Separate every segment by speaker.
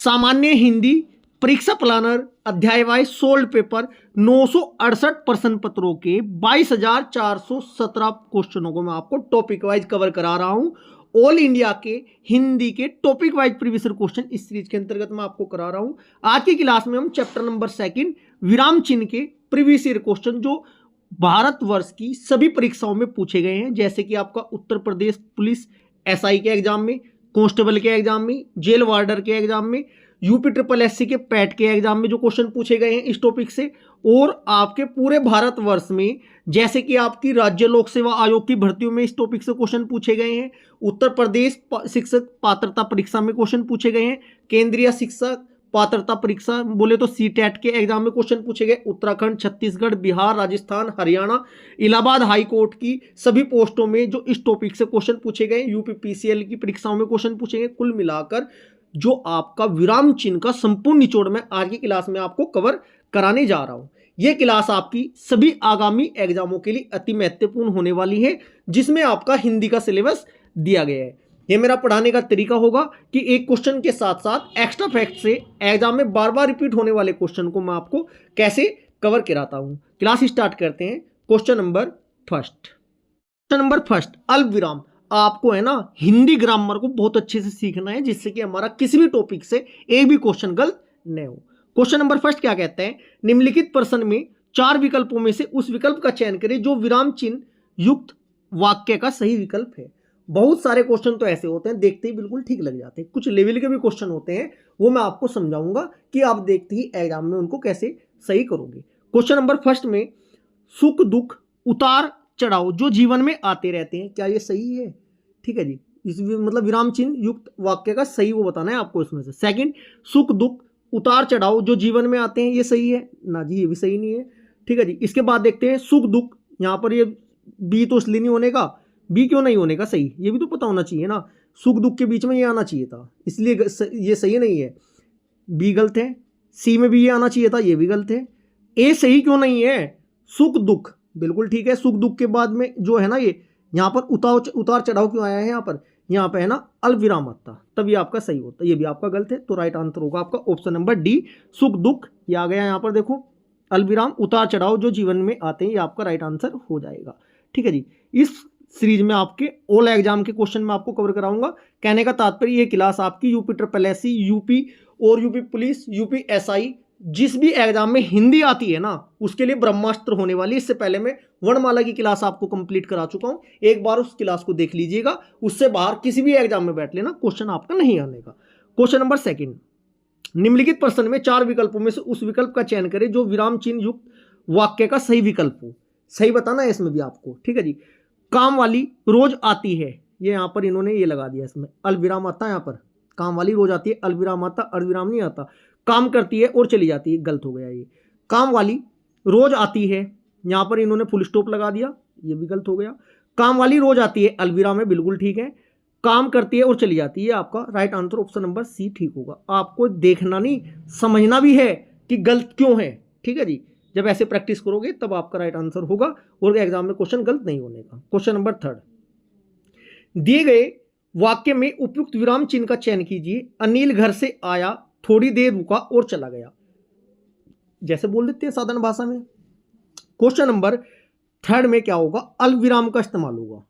Speaker 1: सामान्य हिंदी परीक्षा प्लानर अध्याय वाइज सोल्ड पेपर 968 प्रश्न पत्रों के 22,417 क्वेश्चनों को मैं आपको टॉपिक वाइज कवर करा रहा हूं। ऑल इंडिया के हिंदी के टॉपिक वाइज प्रीवियस क्वेश्चन इस सीरीज के अंतर्गत मैं आपको करा रहा हूं। आज की क्लास में हम चैप्टर नंबर 2 विराम चिन्ह के प्रीवियस ईयर क्वेश्चन जो भारतवर्ष की सभी परीक्षाओं में पूछे गए हैं, जैसे कि आपका उत्तर प्रदेश पुलिस एसआई के एग्जाम में, कांस्टेबल के एग्जाम में, जेल वार्डर के एग्जाम में, यूपी ट्रिपल एससी के पैट के एग्जाम में जो क्वेश्चन पूछे गए हैं इस टॉपिक से, और आपके पूरे भारतवर्ष में जैसे कि आपकी राज्य लोक सेवा आयोग की भर्तियों में इस टॉपिक से क्वेश्चन पूछे गए हैं, उत्तर प्रदेश शिक्षक पात्रता परीक्षा में क्वेश्चन पूछे गए हैं, केंद्रीय शिक्षक पात्रता परीक्षा बोले तो सीटेट के एग्जाम में क्वेश्चन पूछे गए, उत्तराखंड, छत्तीसगढ़, बिहार, राजस्थान, हरियाणा, इलाहाबाद हाई कोर्ट की सभी पोस्टों में जो इस टॉपिक से क्वेश्चन पूछे गए, यूपी पीसीएल की परीक्षाओं में क्वेश्चन पूछे गए। कुल मिलाकर जो आपका विराम चिन्ह का संपूर्ण निचोड़ में आज की क्लास में आपको कवर कराने जा रहा हूं। यह क्लास आपकी सभी आगामी एग्जामों के लिए अति महत्वपूर्ण होने वाली है, जिसमें आपका हिंदी का सिलेबस दिया गया है। यह मेरा पढ़ाने का तरीका होगा कि एक क्वेश्चन के साथ साथ एक्स्ट्रा फैक्ट से एग्जाम में बार बार रिपीट होने वाले क्वेश्चन को मैं आपको कैसे कवर कराता हूं। क्लास स्टार्ट करते हैं। क्वेश्चन नंबर फर्स्ट, अल्प विराम। आपको है ना हिंदी ग्रामर को बहुत अच्छे से सीखना है, जिससे कि हमारा किसी भी टॉपिक से एक भी क्वेश्चन गलत न हो। क्वेश्चन नंबर फर्स्ट क्या कहते हैं, निम्नलिखित प्रश्न में 4 विकल्पों में से उस विकल्प का चयन करें जो विराम चिन्ह युक्त वाक्य का सही विकल्प है। बहुत सारे क्वेश्चन तो ऐसे होते हैं देखते ही बिल्कुल ठीक लग जाते हैं, कुछ लेवल के भी क्वेश्चन होते हैं, वो मैं आपको समझाऊंगा कि आप देखते ही एग्जाम में उनको कैसे सही करोगे। क्वेश्चन नंबर फर्स्ट में सुख दुख उतार चढ़ाव जो जीवन में आते रहते हैं, क्या ये सही है? ठीक है जी, इस मतलब विराम चिन्ह युक्त वाक्य का सही वो बताना है आपको इसमें से। सेकंड, सुख दुख उतार चढ़ाव जो जीवन में आते हैं, ये सही है ना जी? ये भी सही नहीं है। ठीक है जी, इसके बाद देखते हैं सुख दुख, यहाँ पर ये बी तो इसलिए नहीं होने का, बी क्यों नहीं होने का सही, ये भी तो पता होना चाहिए ना। सुख दुख के बीच में ये आना चाहिए था, इसलिए ये सही नहीं है, बी गलत है। सी में भी ये आना चाहिए था, ये भी गलत है। ए सही क्यों नहीं है? सुख दुख बिल्कुल ठीक है। सुख दुख के बाद में जो है ना ये यहाँ पर उतार चढ़ाव क्यों आया है? यहाँ पे है ना अल्प विराम आता, तब ये आपका सही होता, ये भी आपका गलत है। तो राइट आंसर होगा आपका ऑप्शन नंबर डी, सुख दुख। ये आ गया यहाँ पर देखो, अल्प विराम उतार चढ़ाव जो जीवन में आते हैं, ये आपका राइट आंसर हो जाएगा। ठीक है जी, इस सीरीज में आपके ऑल एग्जाम के क्वेश्चन में आपको कवर कराऊंगा। कहने का तात्पर्य ये क्लास आपकी यूपी ट्रिपल एससी, यूपी और यूपी पुलिस, यूपी एसआई, जिस भी एग्जाम में हिंदी आती है ना उसके लिए ब्रह्मास्त्र होने वाली। इससे पहले मैं वर्णमाला की क्लास आपको कंप्लीट करा चुका हूं, एक बार उस क्लास को देख लीजिएगा। उससे बाहर किसी भी एग्जाम में बैठ लेना, क्वेश्चन आपका नहीं आने का। क्वेश्चन नंबर 2, निम्नलिखित प्रश्न में 4 विकल्पों में से उस विकल्प का चयन करें जो विराम चिन्ह युक्त वाक्य का सही विकल्प हो। सही बताना है इसमें भी आपको। ठीक है जी, काम वाली रोज आती है, ये यहाँ पर इन्होंने ये लगा दिया, इसमें अल्प विराम आता है। यहाँ पर काम वाली रोज आती है, अल्प विराम आता, अर्ध विराम नहीं आता। काम करती है और चली जाती है, गलत हो गया ये। काम वाली रोज आती है, यहाँ पर इन्होंने फुल स्टॉप लगा दिया, ये भी गलत हो गया। काम वाली रोज आती है, अल्प विराम है, बिल्कुल ठीक है। काम करती है और चली जाती है, आपका right answer option number C ठीक होगा। आपको देखना नहीं, समझना भी है कि गलत क्यों है। ठीक है जी, जब ऐसे प्रैक्टिस करोगे तब आपका राइट आंसर होगा और एग्जाम में क्वेश्चन गलत नहीं होने का। क्वेश्चन नंबर 3, दिए गए वाक्य में उपयुक्त विराम चिन्ह का चयन कीजिए। अनिल घर से आया, थोड़ी देर रुका और चला गया, जैसे बोल देते हैं साधारण भाषा में। क्वेश्चन नंबर 3 में क्या होगा? अल्प विराम का इस्तेमाल होगा,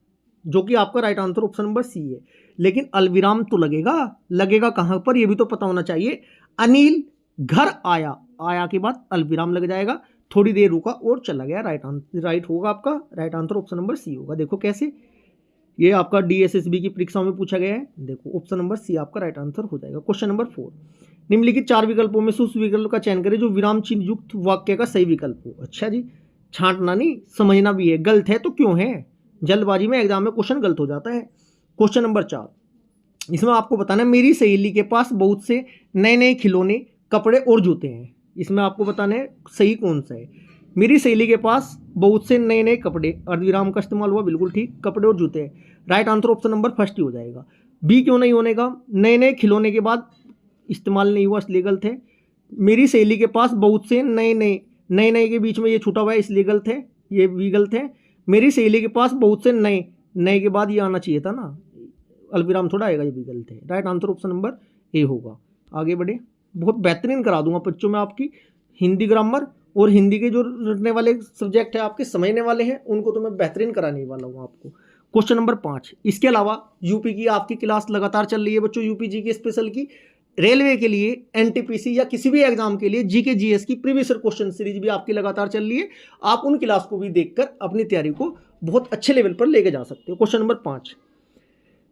Speaker 1: जो कि आपका right answer option number C है। लेकिन अल्प विराम तो लगेगा कहां पर, यह भी तो पता होना चाहिए। अनिल घर आया, आया के बाद अल्प विराम लग जाएगा, थोड़ी देर रुका और चला गया, राइट होगा आपका। Right answer option number C होगा। देखो कैसे, ये आपका डीएसएसबी की परीक्षाओं में पूछा गया है। देखो ऑप्शन नंबर सी आपका राइट आंसर हो जाएगा। क्वेश्चन नंबर 4, निम्नलिखित 4 विकल्पों में से उस विकल्प का चयन करें जो विराम चिन्ह युक्त वाक्य का सही विकल्प हो। अच्छा जी, छांटना नहीं, समझना भी है। गलत है तो क्यों है, जल्दबाजी में एग्जाम में क्वेश्चन गलत हो जाता है। क्वेश्चन नंबर 4, इसमें आपको बताना है मेरी सहेली के पास बहुत से नए नए खिलौने, कपड़े और जूते हैं। इसमें आपको बताना है सही कौन सा है। मेरी सहेली के पास बहुत से नए नए कपड़े, अर्धविराम का इस्तेमाल हुआ, बिल्कुल ठीक, कपड़े और जूते हैं। Right answer option number first ही हो जाएगा। बी क्यों नहीं होने का? नए नए खिलौने के बाद इस्तेमाल नहीं हुआ, इसलिए गलत है। मेरी सहेली के पास बहुत से नए नए के बीच में ये छूटा हुआ है, इसलिए गलत है, ये भी गलत है। मेरी सहेली के पास बहुत से नए के बाद ये आना चाहिए था ना, अल्पविराम थोड़ा आएगा, ये भी गलत है। Right answer option number A होगा। आगे बढ़े, बहुत बेहतरीन करा दूंगा बच्चों में आपकी हिंदी ग्रामर, और हिंदी के जो रटने वाले सब्जेक्ट है आपके समझने वाले हैं उनको तो मैं बेहतरीन कराने वाला हूँ आपको। क्वेश्चन नंबर 5, इसके अलावा यूपी की आपकी क्लास लगातार चल रही है बच्चों, यूपी जी की स्पेशल की, रेलवे के लिए, एनटीपीसी या किसी भी एग्जाम के लिए जीके जीएस की प्रीवियस क्वेश्चन सीरीज भी आपकी लगातार चल रही है। आप उन क्लास को भी देखकर अपनी तैयारी को बहुत अच्छे लेवल पर लेके जा सकते हो। क्वेश्चन नंबर 5,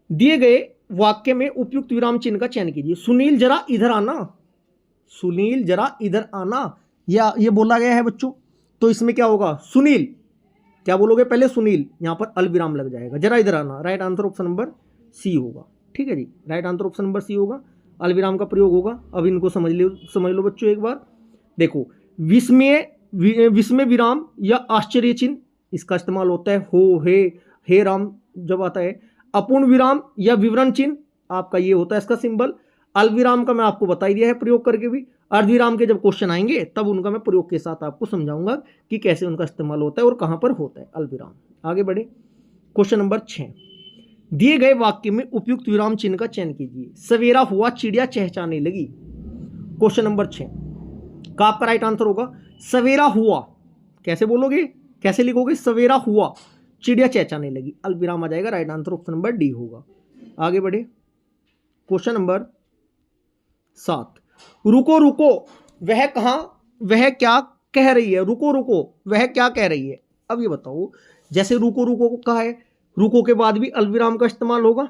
Speaker 1: दिए गए वाक्य में उपयुक्त विराम चिन्ह का चयन कीजिए। सुनील जरा इधर आना, सुनील जरा इधर आना, या ये बोला गया है बच्चों, तो इसमें क्या होगा, सुनील क्या बोलोगे, पहले सुनील, यहां पर अलविराम लग जाएगा, जरा इधर आना, right answer option number C होगा। ठीक है जी, right answer option number C होगा, अलविराम का प्रयोग होगा। अब इनको समझ लो बच्चों एक बार, देखो विस्मय विराम या आश्चर्य चिन्ह, इसका इस्तेमाल होता है हो हे राम जब आता है। अपूर्ण विराम या विवरण चिन्ह आपका ये होता है इसका सिंबल। अल्पविराम का मैं आपको बता ही दिया है प्रयोग करके भी। अर्धविराम के जब क्वेश्चन आएंगे तब उनका मैं प्रयोग के साथ आपको समझाऊंगा कि कैसे उनका इस्तेमाल होता है और कहां पर होता है अल्पविराम। आगे बढ़े, क्वेश्चन नंबर 6, दिए गए वाक्य में उपयुक्त विराम चिन्ह का चयन कीजिए। सवेरा हुआ चिड़िया चहचहाने लगी। क्वेश्चन नंबर 6 का आपका राइट आंसर होगा सवेरा हुआ, कैसे बोलोगे, कैसे लिखोगे, सवेरा हुआ चिड़िया चहचहाने लगी, अल्पविराम आ जाएगा, right answer option number D होगा। आगे बढ़े, क्वेश्चन नंबर 7, रुको रुको वह कहां, वह क्या कह रही है, रुको रुको वह क्या कह रही है। अब ये बताओ, जैसे रुको रुको को कहा है, रुको के बाद भी अल्पविराम का इस्तेमाल होगा,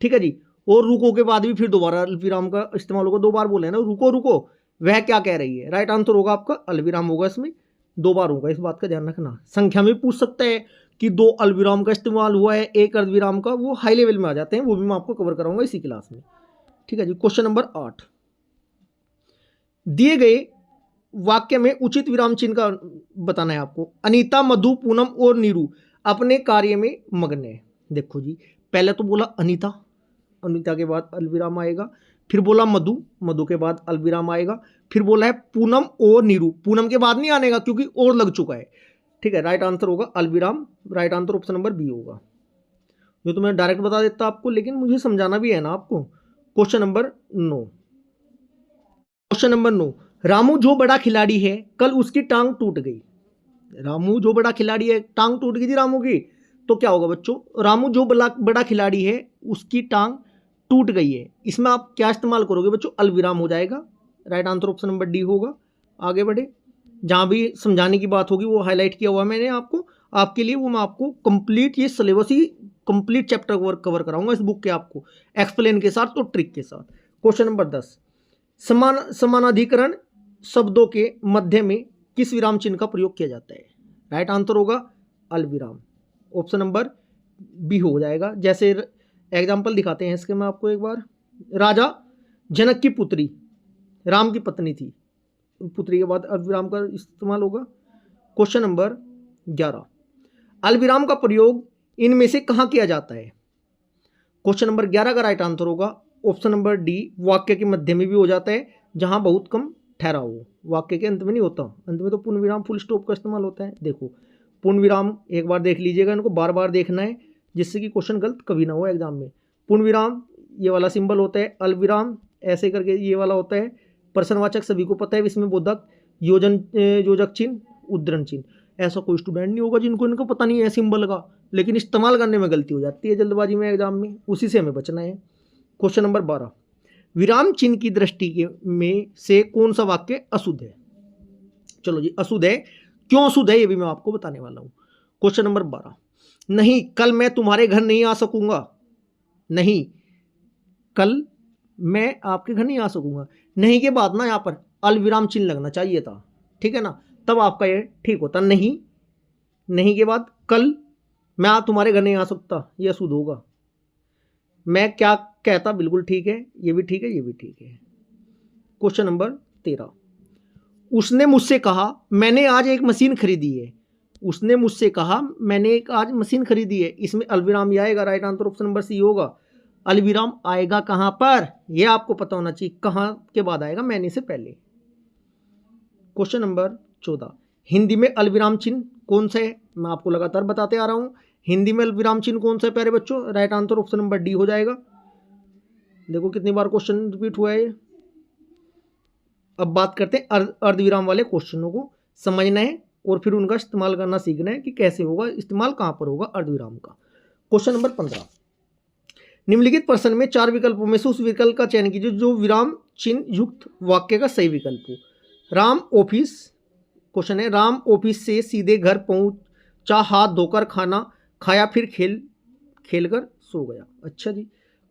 Speaker 1: ठीक है जी, और रुको के बाद भी फिर दोबारा अल्पविराम का इस्तेमाल होगा, 2 बार बोले ना, रुको रुको वह क्या कह रही है, राइट आंसर होगा आपका अल्पविराम होगा, इसमें 2 बार होगा, इस बात का ध्यान रखना। संख्या में पूछ सकता है कि 2 अल्पविराम का इस्तेमाल हुआ है, 1 अर्धविराम का, वो हाई लेवल में आ जाते हैं, वो भी मैं आपको कवर कराऊंगा इसी क्लास में। ठीक है जी, क्वेश्चन नंबर 8, दिए गए वाक्य में उचित विराम चिन्ह का बताना है आपको। अनीता, मधु, पूनम और नीरू अपने कार्य में मग्न है। देखो जी, पहले तो बोला अनीता, अनीता के बाद अल्पविराम आएगा, फिर बोला मधु, मधु के बाद अल्पविराम आएगा, फिर बोला है पूनम और नीरू, पूनम के बाद नहीं आनेगा क्योंकि और लग चुका है। ठीक है, राइट आंसर होगा अल्पविराम, right answer option number B होगा। जो तो मैं डायरेक्ट बता देता आपको, लेकिन मुझे समझाना भी है ना आपको। Question number 9, question number 9, Ramu जो बड़ा खिलाड़ी है कल उसकी टांग टूट गई। रामू जो बड़ा खिलाड़ी है, टांग टूट गई थी रामू की, तो क्या होगा बच्चों, रामू जो बड़ा खिलाड़ी है उसकी टांग टूट गई है, इसमें आप क्या इस्तेमाल करोगे बच्चों, अल्पविराम हो जाएगा, right answer option number D होगा। आगे बढ़े, जहां भी समझाने की बात होगी वो हाईलाइट किया हुआ मैंने आपको, आपके लिए वो मैं आपको कंप्लीट ये सिलेबस ही कंप्लीट चैप्टर कवर कराऊंगा इस बुक के, आपको एक्सप्लेन के साथ और ट्रिक के साथ। क्वेश्चन नंबर 10, समानाधिकरण शब्दों के मध्य में किस विराम चिन्ह का प्रयोग किया जाता है, राइट आंसर होगा अल्पविराम, ऑप्शन नंबर बी हो जाएगा। जैसे एग्जाम्पल दिखाते हैं इसके मैं आपको एक बार, राजा जनक की पुत्री राम की पत्नी थी, पुत्री के बाद अल्पविराम का इस्तेमाल होगा। क्वेश्चन नंबर 11, अल्पविराम का प्रयोग इनमें से कहाँ किया जाता है। क्वेश्चन नंबर 11 का राइट आंसर होगा ऑप्शन नंबर डी, वाक्य के मध्य में भी हो जाता है जहां बहुत कम ठहरा हो, वाक्य के अंत में नहीं होता, अंत में तो पूर्ण विराम फुल स्टॉप का इस्तेमाल होता है। देखो पूर्ण विराम एक बार देख लीजिएगा, इनको बार बार देखना है जिससे कि क्वेश्चन गलत कभी ना हो एग्जाम में। पूर्ण विराम ये वाला सिंबल होता है, अल्पविराम ऐसे करके ये वाला होता है, प्रश्नवाचक सभी को पता है, इसमें बोधक, योजक चिन्ह, उद्धरण चिन्ह, ऐसा कोई स्टूडेंट नहीं होगा जिनको इनको पता नहीं है सिंबल का, लेकिन इस्तेमाल करने में गलती हो जाती है जल्दबाजी में एग्जाम में, उसी से हमें बचना है। क्वेश्चन नंबर 12, विराम चिन्ह की दृष्टि के में से कौन सा वाक्य अशुद्ध है। चलो जी, अशुद्ध है, क्यों अशुद्ध है ये भी मैं आपको बताने वाला हूं। क्वेश्चन नंबर 12, नहीं कल मैं तुम्हारे घर नहीं आ सकूंगा, नहीं कल मैं आपके घर नहीं आ सकूंगा, नहीं के बाद ना यहाँ पर अल्पविराम चिन्ह लगना चाहिए था, ठीक है ना, तब आपका ये ठीक होता। नहीं, नहीं के बाद कल मैं तुम्हारे घर नहीं आ सकता, ये अशुद्ध होगा। मैं क्या कहता, बिल्कुल ठीक है, ये भी ठीक है, ये भी ठीक है। क्वेश्चन नंबर 13, उसने मुझसे कहा मैंने आज एक मशीन खरीदी है, उसने मुझसे कहा मैंने एक आज मशीन खरीदी है, इसमें अल्पविराम आएगा, right answer option number C होगा। अल्पविराम आएगा कहां पर, यह आपको पता होना चाहिए, कहां के बाद आएगा, मैंने से पहले। क्वेश्चन नंबर 14, हिंदी में अल्पविराम चिन्ह कौन सा है, मैं आपको लगातार बताते आ रहा हूं, हिंदी में अल्पविराम चिन्ह कौन सा है प्यारे बच्चों, right answer option number D हो जाएगा। देखो कितनी बार क्वेश्चन रिपीट हुआ है ये। अब बात करते हैं अर्धविराम वाले क्वेश्चनों को समझना है और फिर उनका इस्तेमाल करना सीखना है कि कैसे होगा, इस्तेमाल कहाँ पर होगा अर्धविराम का। क्वेश्चन नंबर 15, निम्नलिखित प्रश्न में 4 विकल्पों में से उस विकल्प का चयन कीजिए जो विराम चिन्ह युक्त वाक्य का सही विकल्प हो। राम ऑफिस, क्वेश्चन है, राम ऑफिस से सीधे घर पहुंचा, हाथ धोकर खाना खाया, फिर खेल कर सो गया। अच्छा जी,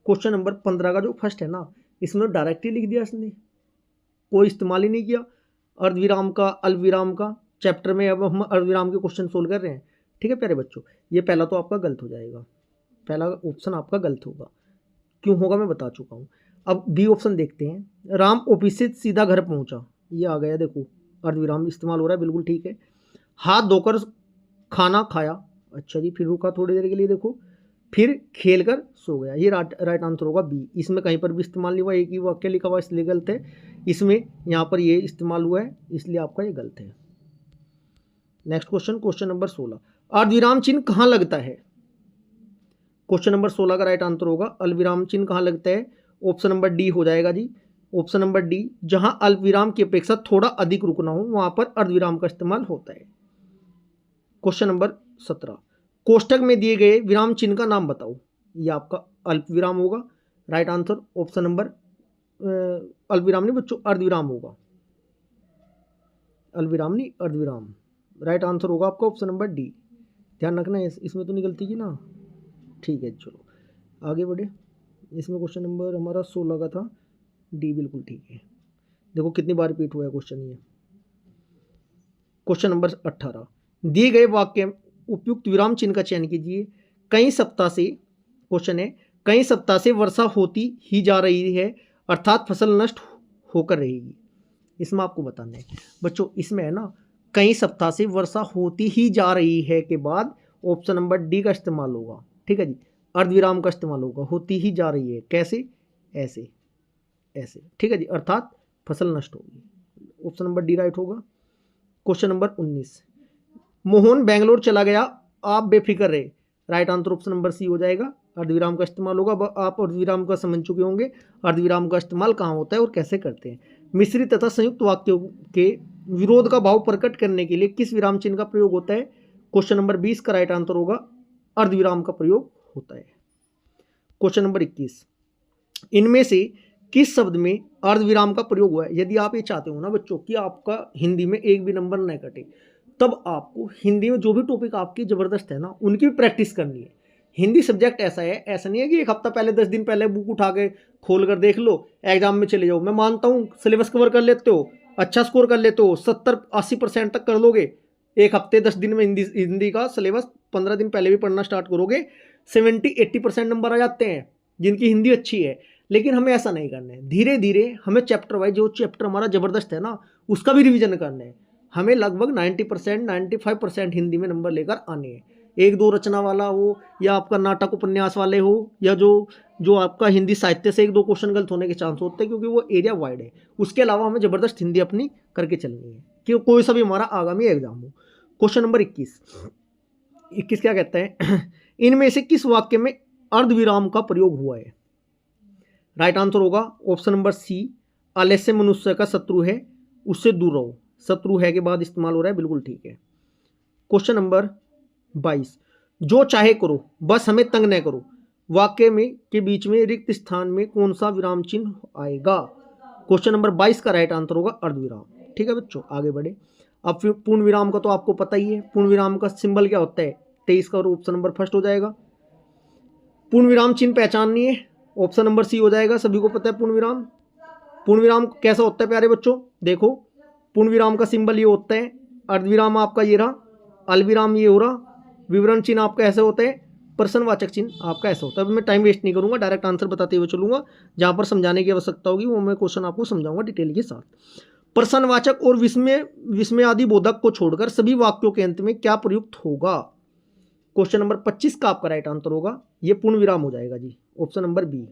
Speaker 1: क्वेश्चन नंबर 15 का जो फर्स्ट है ना, इसमें डायरेक्ट ही लिख दिया इसने, कोई इस्तेमाल ही नहीं किया अर्धविराम का, अल्पविराम का। चैप्टर में अब हम अर्धविराम के क्वेश्चन सोल्व कर रहे हैं। ठीक है प्यारे बच्चों, ये पहला तो आपका गलत हो जाएगा, पहला ऑप्शन आपका गलत होगा। क्यों होगा मैं बता चुका हूँ। अब बी ऑप्शन देखते हैं, राम ऑफिस से सीधा घर पहुंचा, ये आ गया, देखो अर्धविराम इस्तेमाल हो रहा है, बिल्कुल ठीक है। हाथ धोकर खाना खाया, अच्छा जी, फिर रुका थोड़ी देर के लिए, देखो, फिर खेल कर सो गया, ये राइट आंसर होगा बी। इसमें कहीं पर भी इस्तेमाल नहीं हुआ, एक ही वाक्य लिखा हुआ इसलिए गलत है। इसमें यहाँ पर ये इस्तेमाल हुआ है इसलिए आपका ये गलत है। नेक्स्ट क्वेश्चन, क्वेश्चन नंबर 16, अर्धविराम चिन्ह कहाँ लगता है। क्वेश्चन नंबर 16 का राइट आंसर होगा अल्पविराम चिन्ह कहाँ लगता है, ऑप्शन नंबर डी हो जाएगा जी। ऑप्शन नंबर डी, जहां अल्पविराम की अपेक्षा थोड़ा अधिक रुकना हो वहां पर अर्धविराम का इस्तेमाल होता है। क्वेश्चन नंबर 17, कोष्टक में दिए गए विराम चिन्ह का नाम बताओ, ये आपका अल्पविराम होगा। राइट आंसर ऑप्शन नंबर, अल्पविराम नहीं बच्चों, अर्धविराम होगा, अल्पविराम नहीं अर्धविराम। राइट आंसर होगा आपका ऑप्शन नंबर डी। ध्यान रखना है, इसमें तो निकलती की ना। ठीक है, चलो आगे बढ़े। इसमें क्वेश्चन नंबर हमारा 16 का था, डी बिल्कुल ठीक है। देखो कितनी बार रिपीट हुआ है क्वेश्चन ये। क्वेश्चन नंबर 18, दिए गए वाक्य उपयुक्त विराम चिन्ह का चयन कीजिए। कई सप्ताह से, क्वेश्चन है, कई सप्ताह से वर्षा होती ही जा रही है अर्थात फसल नष्ट होकर रहेगी। इसमें आपको बताना है बच्चों, इसमें है ना, कई सप्ताह से वर्षा होती ही जा रही है के बाद ऑप्शन नंबर डी का इस्तेमाल होगा। ठीक है जी, अर्धविराम का इस्तेमाल होगा, होती ही जा रही है, कैसे, ऐसे ऐसे। ठीक है जी, अर्थात फसल नष्ट होगी, ऑप्शन नंबर डी राइट होगा। क्वेश्चन नंबर 19, मोहन बेंगलोर चला गया, आप बेफिक्र रहे, right answer option number C हो जाएगा, अर्धविराम का इस्तेमाल होगा। अब आप अर्धविराम का समझ चुके होंगे अर्धविराम का इस्तेमाल कहाँ होता है और कैसे करते हैं। मिश्रित तथा संयुक्त वाक्यों के विरोध का भाव प्रकट करने के लिए किस विराम चिन्ह का प्रयोग होता है। क्वेश्चन नंबर 20 का राइट आंसर होगा अर्धविराम का प्रयोग होता है। क्वेश्चन नंबर 21, इनमें से किस शब्द में अर्धविराम का प्रयोग हुआ है। यदि आप ये चाहते हो ना बच्चों कि आपका हिंदी में एक भी नंबर न कटे, तब आपको हिंदी में जो भी टॉपिक आपकी ज़बरदस्त है ना उनकी भी प्रैक्टिस करनी है। हिंदी सब्जेक्ट ऐसा है, ऐसा नहीं है कि एक हफ्ता पहले 10 दिन पहले बुक उठा के खोल कर देख लो, एग्जाम में चले जाओ। मैं मानता हूँ सिलेबस कवर कर लेते हो, अच्छा स्कोर कर लेते हो, 70-80% तक कर लोगे, एक हफ्ते 10 दिन में हिंदी का सिलेबस 15 दिन पहले भी पढ़ना स्टार्ट करोगे, 70-80% नंबर आ जाते हैं जिनकी हिंदी अच्छी है। लेकिन हमें ऐसा नहीं करना है, धीरे धीरे हमें चैप्टर वाइज जो चैप्टर हमारा ज़बरदस्त है ना उसका भी रिवीजन करना है। हमें लगभग 90% 95% हिंदी में नंबर लेकर आने हैं। एक दो रचना वाला हो या आपका नाटक उपन्यास वाले हो या जो आपका हिंदी साहित्य से एक दो क्वेश्चन गलत होने के चांस होते हैं क्योंकि वो एरिया वाइड है। उसके अलावा हमें ज़बरदस्त हिंदी अपनी करके चलनी है कि कोई सा भी हमारा आगामी एग्जाम हो। क्वेश्चन नंबर 21 क्या कहता है, इनमें से किस वाक्य में अर्धविराम का प्रयोग हुआ है। राइट आंसर होगा ऑप्शन नंबर सी, आलस्य मनुष्य का शत्रु है उससे दूर रहो, शत्रु है के बाद इस्तेमाल हो रहा है, बिल्कुल ठीक है। क्वेश्चन नंबर 22, जो चाहे करो बस हमें तंग न करो, वाक्य में के बीच में रिक्त स्थान में कौन सा विराम चिन्ह आएगा। क्वेश्चन नंबर 22 का राइट आंसर होगा अर्धविराम। ठीक है बच्चों, आगे बढ़े। अब फिर पूर्ण विराम का तो आपको पता ही है, पूर्ण विराम का सिंबल क्या होता है, 23 का, और ऑप्शन नंबर फर्स्ट हो जाएगा। पूर्ण विराम चिन्ह पहचाननी है, ऑप्शन नंबर सी हो जाएगा, सभी को पता है पूर्ण विराम कैसा होता है प्यारे बच्चों। देखो पूर्ण विराम का सिंबल ये होता है, अर्धविराम आपका ये रहा, अल्पविराम ये हो रहा, विवरण चिन्ह आपका ऐसे होता है, प्रश्नवाचक चिन्ह आपका ऐसा होता है। अब मैं टाइम वेस्ट नहीं करूंगा, डायरेक्ट आंसर बताते हुए चलूंगा, जहां पर समझाने की आवश्यकता होगी वो मैं क्वेश्चन आपको समझाऊंगा डिटेल के साथ। प्रश्नवाचक और विस्मय आदि बोधक को छोड़कर सभी वाक्यों के अंत में क्या प्रयुक्त होगा। क्वेश्चन नंबर 25 का आपका राइट आंसर होगा ये पूर्ण विराम हो जाएगा जी, option number B.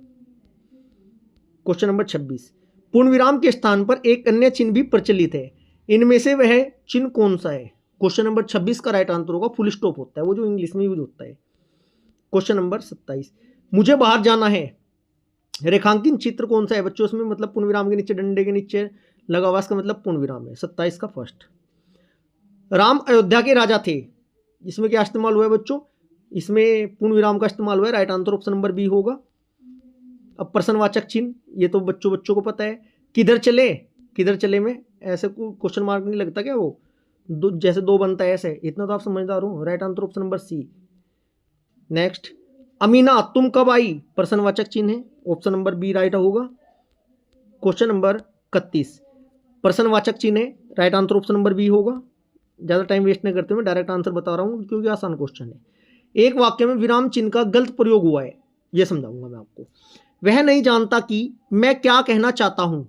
Speaker 1: Question number 26, पूर्ण विराम के स्थान पर एक अन्य चिन्ह भी प्रचलित है, इनमें से वह चिन्ह कौन सा है। क्वेश्चन नंबर 26 का राइट आंसर होगा फुल स्टॉप होता है, वो जो इंग्लिश में यूज होता है। क्वेश्चन नंबर 27, मुझे बाहर जाना है, रेखांकित चित्र कौन सा है बच्चों इसमें, मतलब पूर्ण विराम के नीचे डंडे के नीचे लगा हुआ, इसका मतलब पूर्ण विराम है। 27 का फर्स्ट। राम अयोध्या के राजा थे, इसमें क्या इस्तेमाल हुआ है बच्चों, इसमें पूर्ण विराम का इस्तेमाल हुआ है। Right answer option number B होगा। अब प्रश्नवाचक चिन्ह, ये तो बच्चों को पता है। किधर चले, किधर चले में ऐसे कोई क्वेश्चन मार्क नहीं लगता क्या, वो जैसे दो बनता है ऐसे, इतना तो आप समझदार हो। Right answer option number C. Next, Amina तुम कब आई, प्रश्नवाचक चिन्ह है, ऑप्शन नंबर बी राइट होगा। क्वेश्चन नंबर 31 प्रश्नवाचक चिन्ह है, right answer option number B होगा। ज़्यादा टाइम वेस्ट नहीं करते हुए डायरेक्ट आंसर बता रहा हूँ क्योंकि आसान क्वेश्चन है। एक वाक्य में विराम चिन्ह का गलत प्रयोग हुआ है, यह समझाऊंगा मैं आपको। वह नहीं जानता कि मैं क्या कहना चाहता हूं,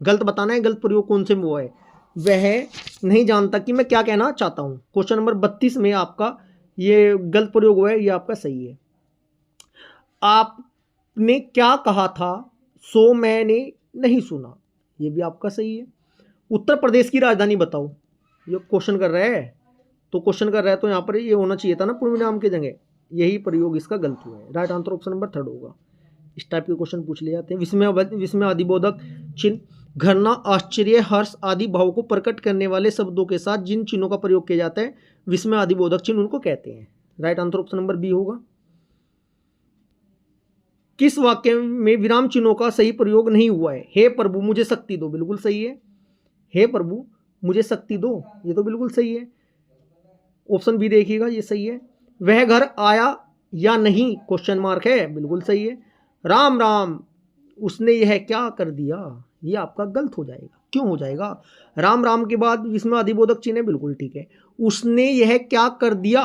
Speaker 1: गलत बताना है, गलत प्रयोग कौन से में हुआ है। वह नहीं जानता कि मैं क्या कहना चाहता हूं, क्वेश्चन नंबर 32 में आपका ये गलत प्रयोग हुआ है, ये आपका सही है। आपने क्या कहा था सो मैंने नहीं सुना, ये भी आपका सही है। उत्तर प्रदेश की राजधानी बताओ, ये क्वेश्चन कर रहा है, तो क्वेश्चन कर रहा है तो यहाँ पर ये होना चाहिए था ना पूर्ण विराम की जगह, यही प्रयोग इसका गलत हुआ है। राइट आंसर ऑप्शन नंबर 3 होगा। इस टाइप के क्वेश्चन पूछ लिए जाते हैं। विस्मय आदिबोधक चिन्ह, घृणा, आश्चर्य, हर्ष आदि भाव को प्रकट करने वाले शब्दों के साथ जिन चिन्हों का प्रयोग किया जाता है विस्मय आदिबोधक चिन्ह उनको कहते हैं। Right answer option number B होगा। किस वाक्य में विराम चिन्हों का सही प्रयोग नहीं हुआ है, हे प्रभु मुझे शक्ति दो, बिल्कुल सही है। हे प्रभु मुझे शक्ति दो, ये तो बिल्कुल सही है। ऑप्शन बी देखिएगा, ये सही है। वह घर आया या नहीं, क्वेश्चन मार्क है, बिल्कुल सही है। राम राम उसने यह क्या कर दिया, ये आपका गलत हो जाएगा। क्यों हो जाएगा, राम राम के बाद विस्मय आदिबोधक चिन्ह है, बिल्कुल ठीक है। उसने यह क्या कर दिया,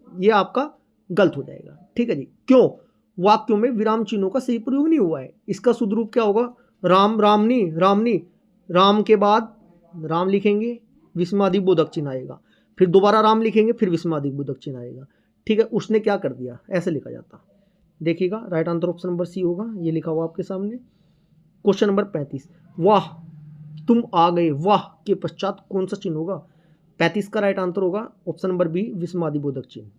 Speaker 1: ये आपका गलत हो जाएगा। ठीक है जी, क्यों, वाक्यों में विराम चिन्हों का सही प्रयोग नहीं हुआ है। इसका शुद्ध रूप क्या होगा, राम रामनी रामनी, राम के बाद राम लिखेंगे विस्मय आदिबोधक चिन्ह आएगा, फिर दोबारा राम लिखेंगे फिर विस्मय आदिबोधक चिन्ह आएगा। ठीक है, उसने क्या कर दिया ऐसे लिखा जाता, देखिएगा। Right answer option number C होगा, ये लिखा हुआ आपके सामने। क्वेश्चन नंबर 35 वाह तुम आ गए, वाह के पश्चात कौन सा चिन्ह होगा, 35 का राइट आंसर होगा ऑप्शन नंबर बी विस्मय आदिबोधक चिन्ह,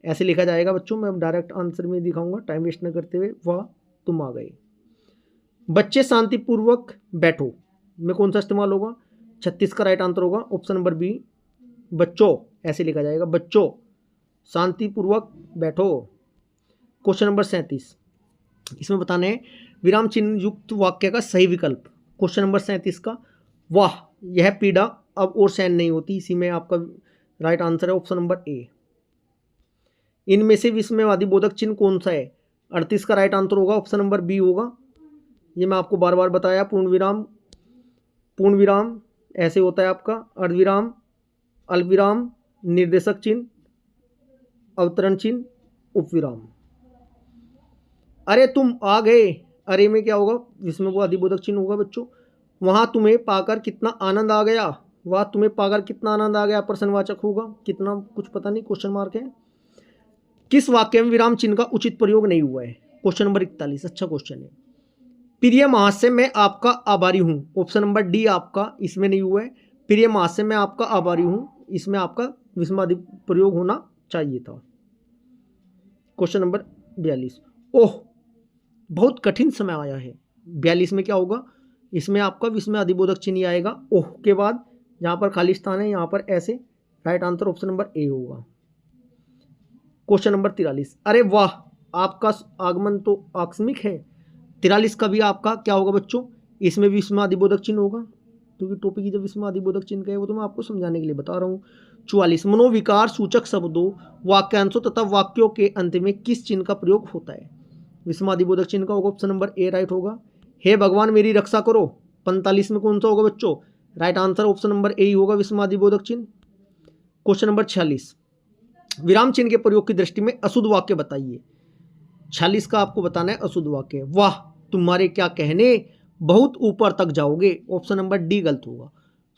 Speaker 1: ऐसे लिखा जाएगा बच्चों। मैं अब डायरेक्ट आंसर में दिखाऊंगा टाइम वेस्ट न करते हुए। वाह तुम आ गए। बच्चे शांतिपूर्वक बैठो में कौन सा इस्तेमाल होगा, 36 का राइट आंसर होगा ऑप्शन नंबर बी बच्चों, ऐसे लिखा जाएगा बच्चों शांतिपूर्वक बैठो। क्वेश्चन नंबर 37 इसमें बताना है विराम चिन्ह युक्त वाक्य का सही विकल्प। क्वेश्चन नंबर 37 का, वाह यह पीड़ा अब और सहन नहीं होती, इसी में आपका राइट आंसर है ऑप्शन नंबर ए। इनमें से विस्मय आदिबोधक चिन्ह कौन सा है, 38 का राइट आंसर होगा ऑप्शन नंबर बी होगा। ये मैं आपको बार बार बताया, पूर्ण विराम ऐसे होता है आपका, अर्धविराम, अल्पविराम, निर्देशक चिन्ह, अवतरण चिन्ह, उपविराम। अरे तुम आ गए, अरे में क्या होगा, विस्मय आदिबोधक चिन्ह होगा बच्चों। वहाँ तुम्हें पाकर कितना आनंद आ गया, वहाँ तुम्हें पाकर कितना आनंद आ गया प्रश्नवाचक होगा, कितना कुछ पता नहीं, क्वेश्चन मार्क है। किस वाक्य में विराम चिन्ह का उचित प्रयोग नहीं हुआ है, क्वेश्चन नंबर 41, अच्छा क्वेश्चन है। प्रिय महाशय मैं आपका आभारी हूँ, ऑप्शन नंबर डी आपका इसमें नहीं हुआ है। प्रिय महाशय मैं आपका आभारी हूँ, इसमें आपका विस्मय आदि प्रयोग होना चाहिए था। क्वेश्चन नंबर 42, ओह बहुत कठिन समय आया है, 42 में क्या होगा, इसमें आपका विस्मय आदिबोधक चिन्ह आएगा, ओह के बाद यहाँ पर खाली स्थान है, यहाँ पर ऐसे, right answer option number A होगा। क्वेश्चन नंबर 43, अरे वाह आपका आगमन तो आकस्मिक है, 43 का भी आपका क्या होगा बच्चों, इसमें विस्मय आदिबोधक चिन्ह होगा, क्योंकि टॉपिक की जब विस्मय आदिबोधक चिन्ह का है वो तो मैं आपको समझाने के लिए बता रहा हूँ। 44, मनोविकार सूचक शब्दों, वाक्यांशों तथा वाक्यों के अंत में किस चिन्ह का प्रयोग होता है, विस्मय आदिबोधक चिन्ह का होगा ऑप्शन नंबर ए राइट होगा। हे भगवान मेरी रक्षा करो, 45 में कौन सा होगा बच्चों, right answer option number A ही होगा विस्मय आदिबोधक चिन्ह। क्वेश्चन नंबर 46, विराम चिन्ह के प्रयोग की दृष्टि में अशुद्ध वाक्य बताइए, 46 का आपको बताना है अशुद्ध वाक्य, वाह तुम्हारे क्या कहने बहुत ऊपर तक जाओगे, ऑप्शन नंबर डी गलत होगा।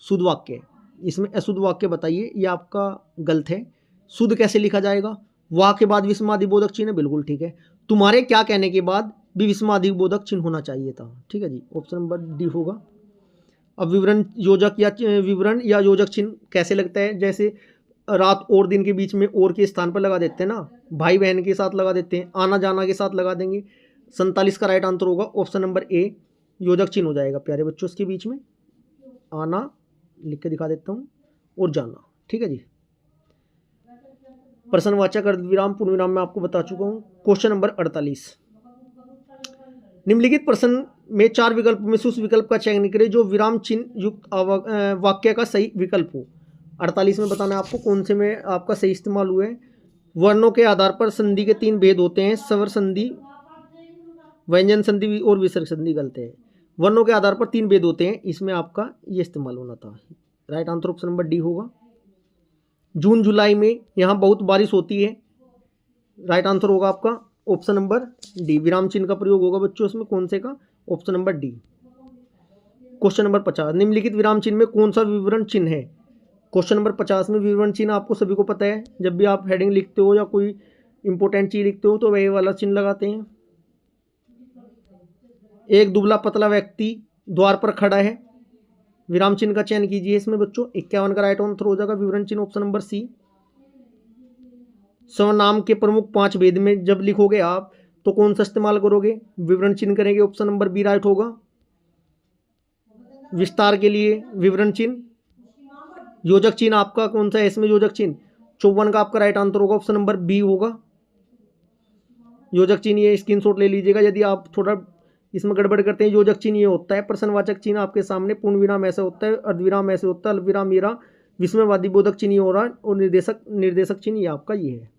Speaker 1: शुद्ध वाक्य, इसमें अशुद्ध वाक्य बताइए, ये आपका गलत है। शुद्ध कैसे लिखा जाएगा, वाह के बाद विस्मय आदिबोधक चिन्ह, बिल्कुल ठीक है। तुम्हारे क्या कहने के बाद भी विस्मय आदिबोधक चिन्ह होना चाहिए था, ठीक है जी, ऑप्शन नंबर डी होगा। अब विवरण या योजक चिन्ह कैसे लगता है, जैसे रात और दिन के बीच में और के स्थान पर लगा देते हैं ना, भाई बहन के साथ लगा देते हैं, आना जाना के साथ लगा देंगे, 47 का राइट आंसर होगा ऑप्शन नंबर ए, योजक चिन्ह हो जाएगा प्यारे बच्चों इसके बीच में। आना लिख के दिखा देता हूँ, और जाना, ठीक है जी। प्रश्नवाचक अर्धविराम पूर्ण विराम में आपको बता चुका हूँ। क्वेश्चन नंबर 48, निम्नलिखित प्रश्न में 4 विकल्प में से उस विकल्प का चयन करें जो विराम चिन्ह युक्त वाक्य का सही विकल्प हो। 48 में बताना है आपको कौन से में आपका सही इस्तेमाल हुआ है। वर्णों के आधार पर संधि के 3 भेद होते हैं, स्वर संधि, व्यंजन संधि और विसर्ग संधि। गलत है। वर्णों के आधार पर 3 भेद होते हैं, इसमें आपका ये इस्तेमाल होना था। Right answer option number D होगा। जून जुलाई में यहाँ बहुत बारिश होती है, राइट आंसर होगा आपका ऑप्शन नंबर डी, विराम चिन्ह का प्रयोग होगा बच्चों इसमें, कौन से का, option number D. Question number 50, निम्नलिखित विराम चिन्ह में कौन सा विवरण चिन्ह है। क्वेश्चन नंबर 50 में विवरण चिन्ह आपको सभी को पता है, जब भी आप हेडिंग लिखते हो या कोई इंपॉर्टेंट चीज लिखते हो तो वही वाला चिन्ह लगाते हैं। एक दुबला पतला व्यक्ति द्वार पर खड़ा है, विराम चिन्ह का चयन कीजिए इसमें बच्चों। 51 का राइट आंसर हो जाएगा विवरण चिन्ह ऑप्शन नंबर सी। सर्वनाम के प्रमुख 5 भेद में जब लिखोगे आप तो कौन सा इस्तेमाल करोगे, विवरण चिन्ह करेंगे, ऑप्शन नंबर बी राइट होगा। विस्तार के लिए विवरण चिन्ह, योजक चिन्ह आपका कौन सा है इसमें, योजक चिन्ह 54 का आपका राइट आंसर होगा ऑप्शन नंबर बी होगा। योजक चिन्ह ये स्क्रीनशॉट ले लीजिएगा यदि आप थोड़ा इसमें गड़बड़ करते हैं। योजक चिन्ह ये होता है, प्रश्नवाचक चिन्ह आपके सामने, पूर्ण विराम ऐसे होता है, अर्धविराम ऐसे होता है, अल्पविराम मेरा, विस्मयवादी बोधक चिन्ह हो रहा है, और निर्देशक चिन्ह ये आपका ये है।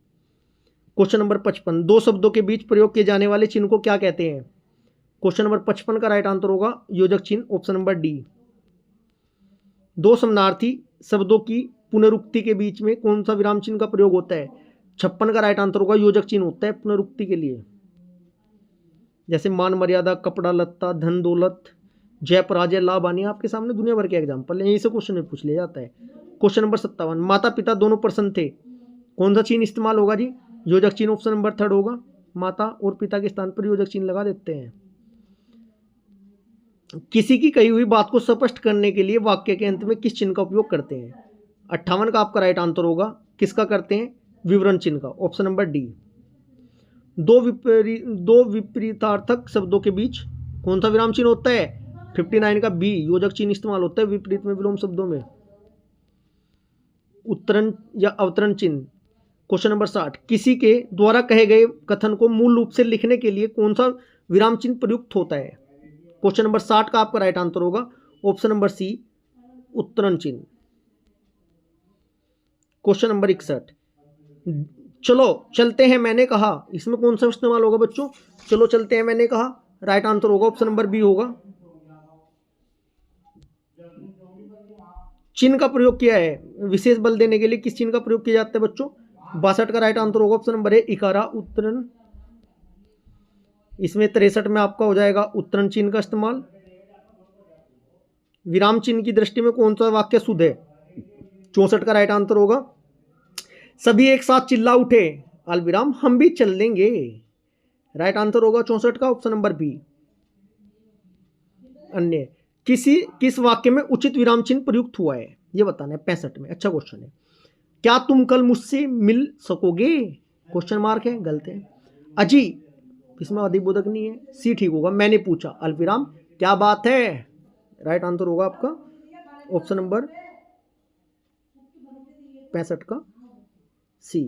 Speaker 1: क्वेश्चन नंबर 55, 2 शब्दों के बीच प्रयोग किए जाने वाले चिन्ह को क्या कहते हैं। क्वेश्चन नंबर 55 का राइट आंसर होगा योजक चिन्ह ऑप्शन नंबर डी। 2 समानार्थी शब्दों की पुनरुक्ति के बीच में कौन सा विराम चिन्ह का प्रयोग होता है। 56 का राइट आंसर होगा योजक चिन्ह होता है पुनरुक्ति के लिए, जैसे मान मर्यादा, कपड़ा लत्ता, धन दौलत, जय पराजय, लाभ हानि। आपके सामने दुनिया भर के एग्जाम्पल है, यहीं से क्वेश्चन में पूछ लिया जाता है। क्वेश्चन नंबर 57, माता पिता दोनों प्रसन्न थे, कौन सा चिन्ह इस्तेमाल होगा जी, योजक चिन्ह ऑप्शन नंबर 3 होगा। माता और पिता के स्थान पर योजक चिन्ह लगा देते हैं। किसी की कही हुई बात को स्पष्ट करने के लिए वाक्य के अंत में किस चिन्ह का उपयोग करते हैं। 58 का आपका राइट आंसर होगा, किसका करते हैं, विवरण चिन्ह का, ऑप्शन नंबर डी। 2 विपरीतार्थक शब्दों के बीच कौन सा विराम चिन्ह होता है। 59 का बी, योजक चिन्ह इस्तेमाल होता है विपरीत में, विलोम शब्दों में। उत्तरण या अवतरण चिन्ह। क्वेश्चन नंबर 60, किसी के द्वारा कहे गए कथन को मूल रूप से लिखने के लिए कौन सा विराम चिन्ह प्रयुक्त होता है। क्वेश्चन नंबर 60 का आपका राइट आंसर होगा ऑप्शन नंबर सी, उत्तरण चिन्ह। क्वेश्चन नंबर 61, चलो चलते हैं मैंने कहा, इसमें कौन सा इस्तेमाल होगा बच्चों, चलो चलते हैं मैंने कहा, राइट आंसर होगा ऑप्शन नंबर बी होगा। चिन्ह का प्रयोग किया है, विशेष बल देने के लिए किस चिन्ह का प्रयोग किया जाता है बच्चों। 62 का राइट आंसर होगा ऑप्शन नंबर ए, इकारा उत्तरण। इसमें 63 में आपका हो जाएगा उत्तरण चिन्ह का इस्तेमाल। विराम चिन्ह की दृष्टि में कौन सा वाक्य शुद्ध है। 64 का राइट आंसर होगा, सभी एक साथ चिल्ला उठे, अल्पविराम हम भी चल देंगे, राइट आंसर होगा 64 का ऑप्शन नंबर बी। अन्य किस वाक्य में उचित विराम चिन्ह प्रयुक्त हुआ है ये बताना है। 65 में, अच्छा क्वेश्चन है। क्या तुम कल मुझसे मिल सकोगे, क्वेश्चन मार्क है, गलत है। अजी, इसमें अधिबोधक नहीं है, सी ठीक होगा। मैंने पूछा, अल्पविराम क्या बात है, राइट आंसर होगा आपका ऑप्शन नंबर 65 का सी।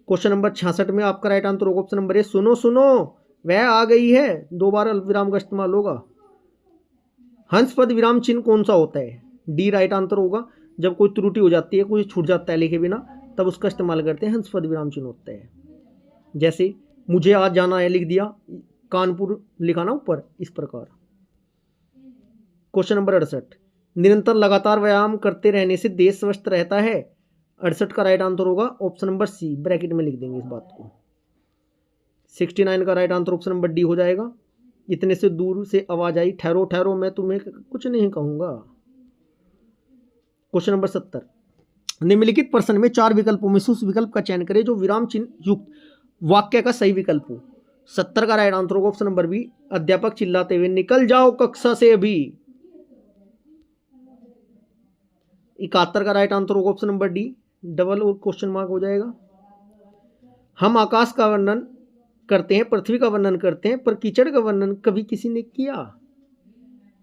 Speaker 1: क्वेश्चन नंबर 66 में आपका राइट आंसर होगा ऑप्शन नंबर ए, सुनो सुनो वह आ गई है, 2 बार अल्पविराम का इस्तेमाल होगा। हंस पद विराम चिन्ह कौन सा होता है, डी राइट आंसर होगा। जब कोई त्रुटि हो जाती है, कोई छूट जाता है लिखे बिना, तब उसका इस्तेमाल करते हैं, हंस पद विराम चिन्ह होता है। जैसे मुझे आज जाना है लिख दिया, कानपुर लिखा ना ऊपर, इस प्रकार। क्वेश्चन नंबर 68, निरंतर लगातार व्यायाम करते रहने से देह स्वस्थ रहता है। 68 का राइट आंसर होगा ऑप्शन नंबर सी, ब्रैकेट में लिख देंगे इस बात को। 69 का right answer option number D हो जाएगा। इतने से दूर से आवाज आई, ठहरो ठहरो मैं तुम्हें कुछ नहीं कहूंगा। क्वेश्चन नंबर 70, निम्नलिखित प्रश्न में 4 विकल्पों में से उस विकल्प का चयन करें जो विराम चिन्ह युक्त वाक्य का सही विकल्प हो। 70 का राइट आंसर होगा ऑप्शन नंबर बी, अध्यापक चिल्लाते हुए निकल जाओ कक्षा से अभी। 71 का राइट आंसर होगा ऑप्शन नंबर डी, डबल और क्वेश्चन मार्क हो जाएगा। हम आकाश का वर्णन करते हैं, पृथ्वी का वर्णन करते हैं, पर कीचड़ का वर्णन कभी किसी ने किया?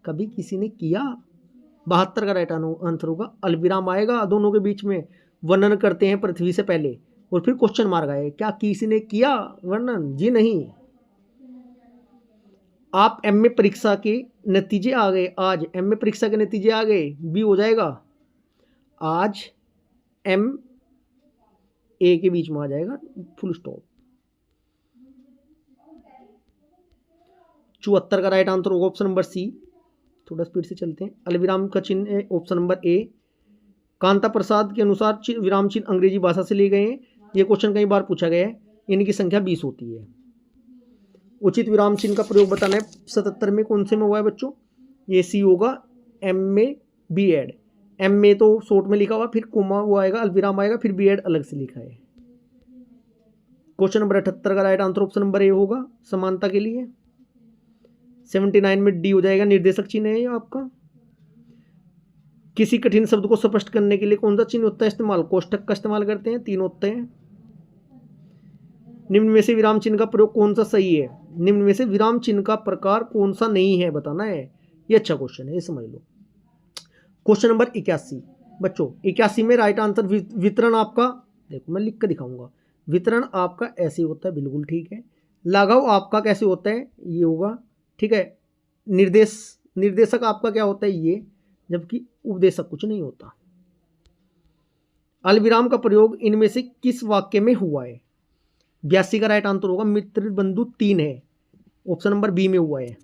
Speaker 1: कभी किसी ने किया? 72 का राइट आंसर होगा अल्पविराम आएगा दोनों के बीच में। वर्णन करते हैं पृथ्वी से पहले और फिर क्वेश्चन मार्क आए, क्या किसी ने किया वर्णन? जी नहीं। आप एमए परीक्षा के नतीजे आ गए, आज एमए परीक्षा के नतीजे आ गए, बी हो जाएगा। आज एम ए के बीच में आ जाएगा, फुल स्टॉप। 74 का राइट आंसर होगा ऑप्शन नंबर सी। थोड़ा स्पीड से चलते हैं। अल्पविराम का चिन्ह है ऑप्शन नंबर ए। कांता प्रसाद के अनुसार विराम चिन्ह अंग्रेजी भाषा से लिए गए हैं। ये क्वेश्चन कई बार पूछा गया है। इनकी संख्या 20 होती है। उचित विराम चिन्ह का प्रयोग बताना है 77 में कौन से में हुआ है बच्चों? ये सी होगा, M A B Ed. M A तो शॉर्ट में लिखा हुआ, फिर कोमा वो आएगा, अल्पविराम आएगा, फिर बी एड अलग से लिखा है। क्वेश्चन नंबर 78 का right answer option number A होगा, समानता के लिए। 79 में डी हो जाएगा, निर्देशक चिन्ह है ये आपका। किसी कठिन शब्द को स्पष्ट करने के लिए कौन सा चिन्ह होता है इस्तेमाल? कोष्ठक का इस्तेमाल करते हैं, 3 होते हैं। निम्न में से विराम चिन्ह का प्रयोग कौन सा सही है? निम्न में से विराम चिन्ह का प्रकार कौन सा नहीं है बताना है। ये अच्छा क्वेश्चन है, ये समझ लो। क्वेश्चन नंबर 81 बच्चों, 81 में राइट आंसर वितरण आपका, देखो मैं लिख कर दिखाऊंगा। वितरण आपका ऐसे होता है, बिल्कुल ठीक है। लगाव आपका कैसे होता है? ये होगा, ठीक है। निर्देशक आपका क्या होता है? ये, जबकि उपदेशक कुछ नहीं होता। अल्पविराम का प्रयोग इनमें से किस वाक्य में हुआ है? 82 का राइट आंसर होगा मित्र बंधु 3 है, ऑप्शन नंबर बी में हुआ है।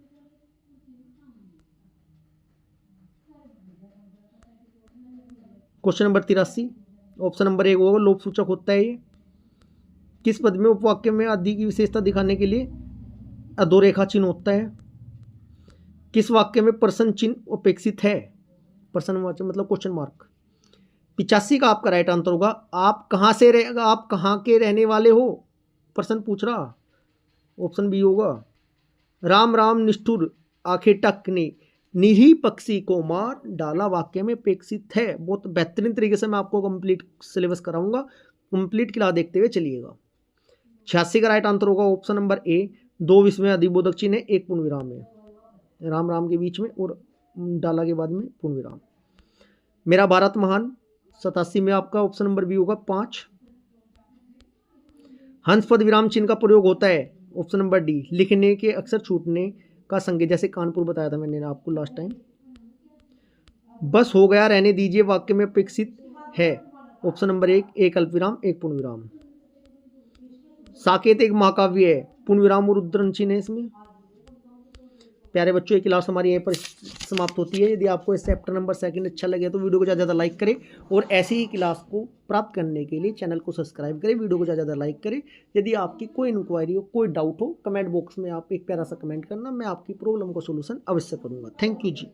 Speaker 1: क्वेश्चन नंबर 83 ऑप्शन नंबर 1 होगा, लोप सूचक होता है ये। किस पद में उपवाक्य में आदि की विशेषता दिखाने के लिए अधोरेखा चिन्ह होता है? किस वाक्य में प्रश्न चिन्ह अपेक्षित है? प्रश्न मतलब क्वेश्चन मार्क। 85 का आपका राइट आंसर होगा, आप कहाँ के रहने वाले हो? प्रश्न पूछ रहा, ऑप्शन बी होगा। राम राम निष्ठुर आंखें टकने निरी पक्षी को मार डाला वाक्य में अपेक्षित है। बहुत बेहतरीन तरीके से मैं आपको कंप्लीट सिलेबस कराऊंगा, कंप्लीट क्लास देखते हुए चलिएगा। 86 का राइट आंसर होगा ऑप्शन नंबर ए, 2 विस्मय अधिबोधक चिन्ह है, 1 पूर्ण विराम है, राम राम के बीच में और डाला के बाद में पूर्ण विराम। मेरा भारत महान 87 में आपका ऑप्शन नंबर बी होगा, 5। हंस पद विराम चिन्ह का प्रयोग होता है, ऑप्शन नंबर डी, लिखने के अक्षर छूटने का संकेत, जैसे कानपुर बताया था मैंने आपको लास्ट टाइम। बस हो गया रहने दीजिए वाक्य में अपेक्षित है, ऑप्शन नंबर 1, 1 अल्पविराम 1 पूर्ण विराम। साकेत एक महाकाव्य है, पूर्ण विराम और उद्धरण चिन्ह है इसमें। प्यारे बच्चों, ये क्लास हमारी यहीं पर समाप्त होती है। यदि आपको इस चैप्टर नंबर 2 अच्छा लगे तो वीडियो को ज़्यादा लाइक करें और ऐसी ही क्लास को प्राप्त करने के लिए चैनल को सब्सक्राइब करें, वीडियो को ज़्यादा लाइक करें। यदि आपकी कोई इंक्वायरी हो, कोई डाउट हो, कमेंट बॉक्स में आप एक प्यारा सा कमेंट करना, मैं आपकी प्रॉब्लम का सोल्यूशन अवश्य करूँगा। Thank you ji.